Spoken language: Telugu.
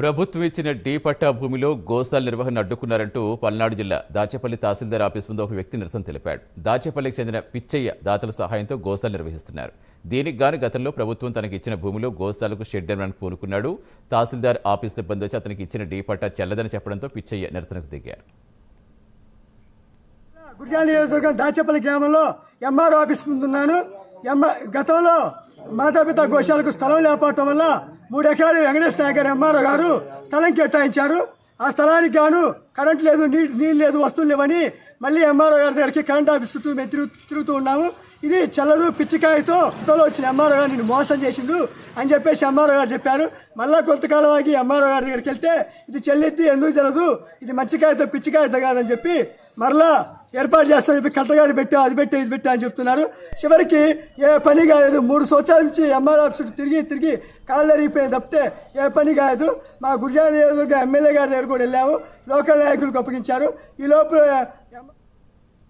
ప్రభుత్వం ఇచ్చిన డి పట్టా భూమిలో గోశాల నిర్వహణ అడ్డుకున్నారంటూ పల్నాడు జిల్లా దాచేపల్లి తహసీల్దార్ ఆఫీస్ ముందు ఒక వ్యక్తి నిరసన తెలిపాడు. దాచేపల్లికి చెందిన పిచ్చయ్య దాతల సహాయంతో గోశాల నిర్వహిస్తున్నారు. దీనికి గాను గతంలో ప్రభుత్వం తనకి ఇచ్చిన భూమిలో గోశాలకు షెడ్ నిర్మాణానికి పూనుకున్నాడు. తహసీల్దార్ ఆఫీస్ సిబ్బంది వచ్చి అతనికి ఇచ్చిన డి పట్టా చెల్లదని చెప్పడంతో పిచ్చయ్య నిరసనకు దిగారు. గుర్జాల నియోజకవర్గం దాచేపల్లి గ్రామంలో ఎంఆర్ఓ ఆఫీస్ ముందున్నాను. గతంలో మాతాపిత గోశాలకు స్థలం లేకపోవటం వల్ల 3 ఎకరాలు వెంకటేశ్వర నాయక్ గారు ఎంఆర్ఓ గారు స్థలం కేటాయించారు. ఆ స్థలానికి గాను కరెంట్ లేదు, నీళ్ళు లేదు, వస్తువులు లేవని మళ్ళీ ఎంఆర్ఓ గారి దగ్గరికి కరెంట్ ఆఫీస్ చుట్టూ మేము తిరుగుతూ ఉన్నాము. ఇది చల్లదు, పిచ్చికాయతో వచ్చిన ఎంఆర్ఓ గారు నేను మోసం చేసిండు అని చెప్పేసి ఎంఆర్ఓ గారు చెప్పారు. మళ్ళా కొంతకాలం ఆగి ఎంఆర్ఓ గారి దగ్గరికి వెళ్తే ఇది చెల్లిద్ది, ఎందుకు చెల్లదు, ఇది మంచికాయతో పిచ్చికాయతో కాదని చెప్పి మరలా ఏర్పాటు చేస్తామని చెప్పి కట్టగాడి పెట్టా, అది పెట్టా, ఇది పెట్టా అని చెప్తున్నారు. చివరికి ఏ పని కాలేదు. 3 సంవత్సరాల నుంచి ఎంఆర్ఓ ఆఫీస్ తిరిగి కాళ్ళు ఎరిగిపోయిన తప్పితే ఏ పని కాదు. మా గుర్జాల నియోజకవర్గ ఎమ్మెల్యే గారి దగ్గర కూడా వెళ్ళాము. లోకల్ నాయకులకు అప్పగించారు. ఈ లోపల